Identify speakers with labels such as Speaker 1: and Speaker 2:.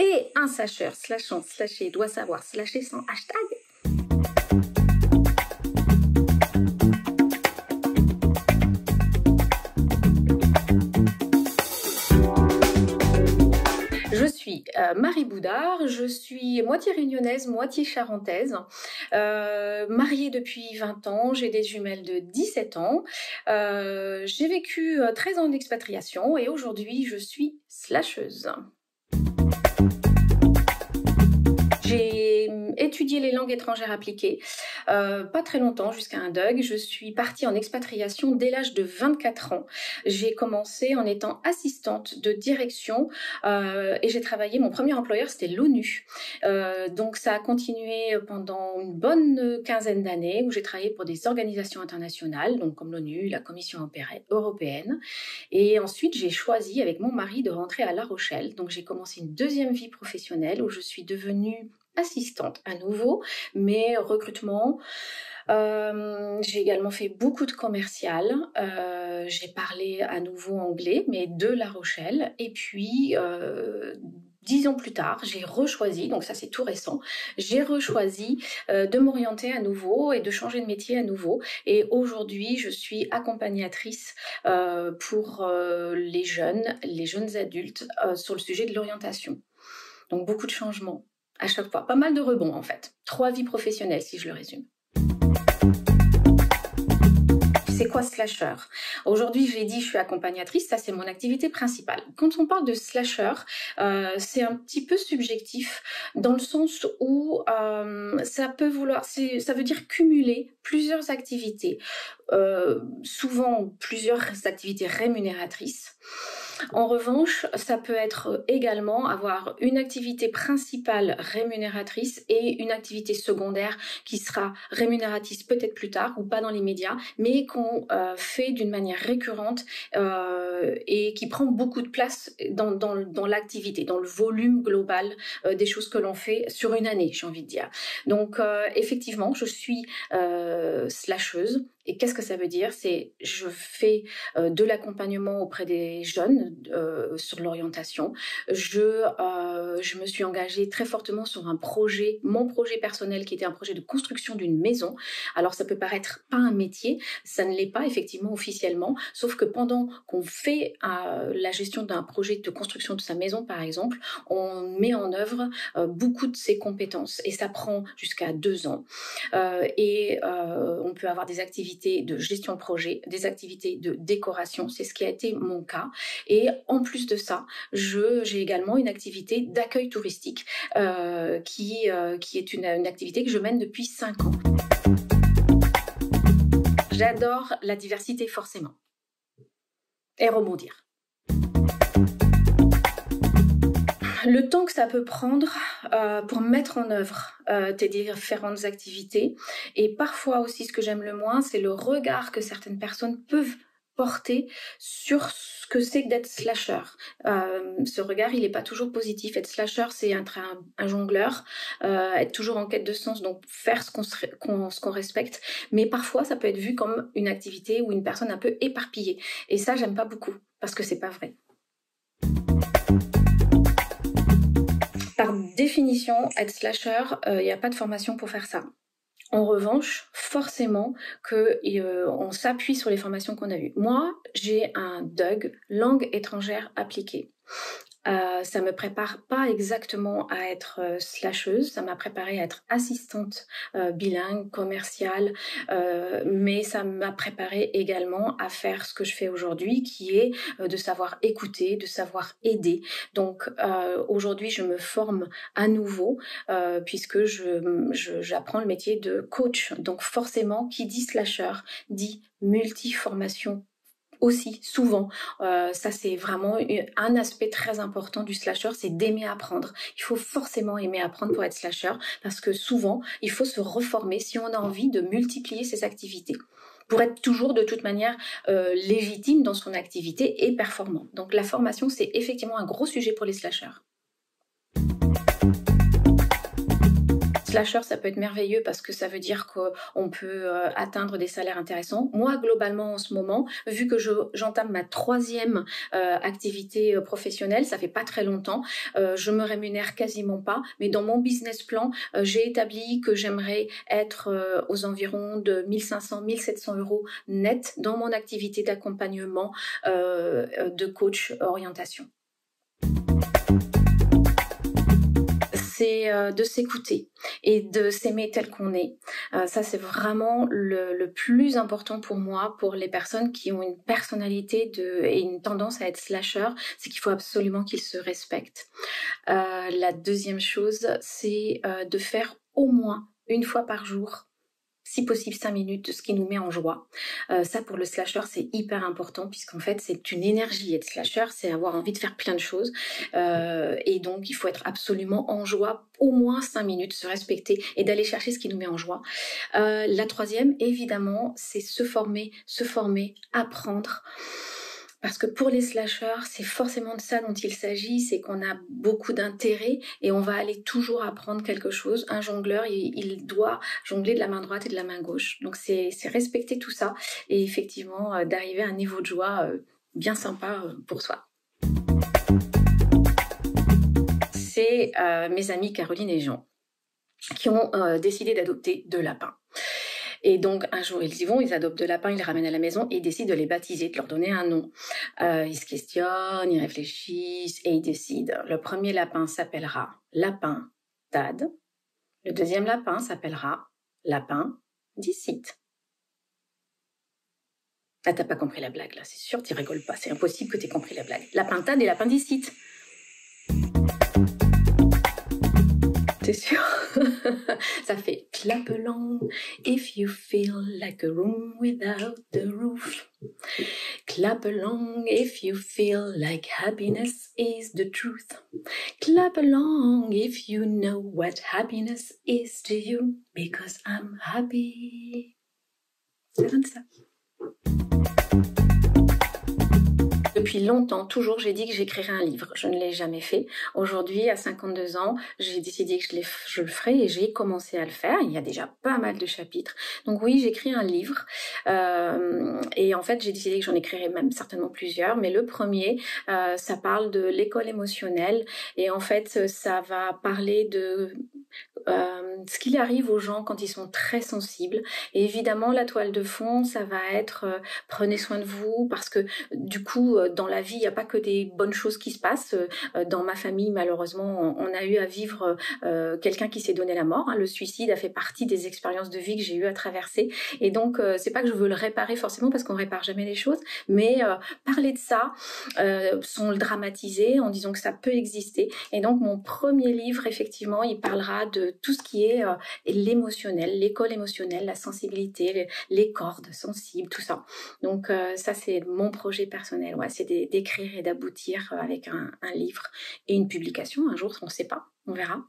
Speaker 1: Et un slasheur, slashant, slasher, doit savoir slasher sans hashtag. Je suis Marie Boudard, je suis moitié réunionnaise, moitié charentaise, mariée depuis 20 ans, j'ai des jumelles de 17 ans, j'ai vécu 13 ans d'expatriation et aujourd'hui je suis slasheuse. J'ai étudié les langues étrangères appliquées, pas très longtemps, jusqu'à un DUG. Je suis partie en expatriation dès l'âge de 24 ans. J'ai commencé en étant assistante de direction et j'ai travaillé, mon premier employeur c'était l'ONU. Donc ça a continué pendant une bonne quinzaine d'années où j'ai travaillé pour des organisations internationales, donc comme l'ONU, la Commission européenne. Et ensuite j'ai choisi avec mon mari de rentrer à La Rochelle. Donc j'ai commencé une deuxième vie professionnelle où je suis devenue assistante à nouveau, mais recrutement. J'ai également fait beaucoup de commercial. J'ai parlé à nouveau anglais, mais de La Rochelle. Et puis, 10 ans plus tard, j'ai rechoisi, donc ça c'est tout récent, j'ai rechoisi de m'orienter à nouveau et de changer de métier à nouveau. Et aujourd'hui, je suis accompagnatrice pour les jeunes adultes sur le sujet de l'orientation. Donc beaucoup de changements à chaque fois, pas mal de rebonds en fait. 3 vies professionnelles si je le résume. C'est quoi slasher? Aujourd'hui, je l'ai dit, je suis accompagnatrice, ça c'est mon activité principale. Quand on parle de slasher, c'est un petit peu subjectif dans le sens où ça veut dire cumuler plusieurs activités, souvent plusieurs activités rémunératrices. En revanche, ça peut être également avoir une activité principale rémunératrice et une activité secondaire qui sera rémunératrice peut-être plus tard ou pas dans les médias, mais qu'on fait d'une manière récurrente et qui prend beaucoup de place dans l'activité, dans le volume global des choses que l'on fait sur une année, j'ai envie de dire. Donc effectivement, je suis slasheuse. Et qu'est-ce que ça veut dire? C'est je fais de l'accompagnement auprès des jeunes sur l'orientation. Je me suis engagée très fortement sur mon projet personnel qui était un projet de construction d'une maison. Alors ça peut paraître pas un métier, ça ne l'est pas effectivement officiellement, sauf que pendant qu'on fait la gestion d'un projet de construction de sa maison par exemple, on met en œuvre beaucoup de ses compétences et ça prend jusqu'à 2 ans. On peut avoir des activités de gestion de projet, des activités de décoration, c'est ce qui a été mon cas. Et en plus de ça, j'ai également une activité d'accueil touristique qui est une activité que je mène depuis 5 ans. J'adore la diversité forcément. Et rebondir. Le temps que ça peut prendre pour mettre en œuvre tes différentes activités et parfois aussi ce que j'aime le moins, c'est le regard que certaines personnes peuvent porter sur ce que c'est que d'être slasher. Ce regard, il n'est pas toujours positif. Être slasher, c'est être un jongleur, être toujours en quête de sens, donc faire ce qu'on respecte. Mais parfois, ça peut être vu comme une activité ou une personne un peu éparpillée. Et ça, j'aime pas beaucoup parce que c'est pas vrai. Par définition, être slasher, il n'y a pas de formation pour faire ça. En revanche, forcément on s'appuie sur les formations qu'on a eues. Moi, j'ai un DUG, langue étrangère appliquée. Ça me prépare pas exactement à être slasheuse, ça m'a préparée à être assistante bilingue, commerciale, mais ça m'a préparée également à faire ce que je fais aujourd'hui, qui est de savoir écouter, de savoir aider. Donc aujourd'hui, je me forme à nouveau puisque j'apprends le métier de coach. Donc forcément, qui dit slasher dit multi-formation aussi, souvent. Ça, c'est vraiment un aspect très important du slasher, c'est d'aimer apprendre. Il faut forcément aimer apprendre pour être slasher, parce que souvent, il faut se reformer si on a envie de multiplier ses activités, pour être toujours de toute manière légitime dans son activité et performant. Donc la formation, c'est effectivement un gros sujet pour les slashers. Slasher, ça peut être merveilleux parce que ça veut dire qu'on peut atteindre des salaires intéressants. Moi, globalement, en ce moment, vu que j'entame ma 3e activité professionnelle, ça fait pas très longtemps, je me rémunère quasiment pas, mais dans mon business plan, j'ai établi que j'aimerais être aux environs de 1500-1700 euros net dans mon activité d'accompagnement de coach orientation. C'est de s'écouter et de s'aimer tel qu'on est. Ça, c'est vraiment le plus important pour moi, pour les personnes qui ont une personnalité et une tendance à être slasher, c'est qu'il faut absolument qu'ils se respectent. La deuxième chose, c'est de faire au moins une fois par jour, si possible 5 minutes, de ce qui nous met en joie. Ça, pour le slasher, c'est hyper important puisqu'en fait, c'est une énergie. Être slasher, c'est avoir envie de faire plein de choses. Et donc, il faut être absolument en joie, au moins 5 minutes, se respecter et d'aller chercher ce qui nous met en joie. La troisième, évidemment, c'est se former, apprendre. Parce que pour les slashers, c'est forcément de ça dont il s'agit, c'est qu'on a beaucoup d'intérêt et on va aller toujours apprendre quelque chose. Un jongleur, il doit jongler de la main droite et de la main gauche. Donc c'est respecter tout ça et effectivement d'arriver à un niveau de joie bien sympa pour soi. C'est mes amis Caroline et Jean qui ont décidé d'adopter 2 lapins. Et donc, un jour, ils y vont, ils adoptent 2 lapins, ils les ramènent à la maison et ils décident de les baptiser, de leur donner un nom. Ils se questionnent, ils réfléchissent et ils décident. Le premier lapin s'appellera Lapin Tad. Le deuxième lapin s'appellera Lapin Dicite. Ah, t'as pas compris la blague, là, c'est sûr, tu rigoles pas. C'est impossible que t'aies compris la blague. Lapin Tad et Lapin Dicite. T'es sûr? Ça fait clap along if you feel like a room without the roof. Clap along if you feel like happiness is the truth. Clap along if you know what happiness is to you, because I'm happy. Ça donne ça. Depuis longtemps, toujours, j'ai dit que j'écrirais un livre. Je ne l'ai jamais fait. Aujourd'hui, à 52 ans, j'ai décidé que je le ferai et j'ai commencé à le faire. Il y a déjà pas mal de chapitres. Donc oui, j'écris un livre. Et en fait, j'ai décidé que j'en écrirais même certainement plusieurs. Mais le premier, ça parle de l'école émotionnelle. Et en fait, ça va parler de ce qu'il arrive aux gens quand ils sont très sensibles. Et évidemment, la toile de fond, ça va être prenez soin de vous, parce que du coup, dans la vie, il n'y a pas que des bonnes choses qui se passent. Dans ma famille, malheureusement, on a eu à vivre quelqu'un qui s'est donné la mort. Le suicide a fait partie des expériences de vie que j'ai eu à traverser. Et donc, c'est pas que je veux le réparer forcément, parce qu'on répare jamais les choses, mais parler de ça, sans le dramatiser, en disant que ça peut exister. Et donc, mon premier livre, effectivement, il parlera de tout ce qui est l'émotionnel, l'école émotionnelle, la sensibilité, les cordes sensibles, tout ça. Donc ça, c'est mon projet personnel, ouais, c'est d'écrire et d'aboutir avec un livre et une publication un jour, on ne sait pas, on verra.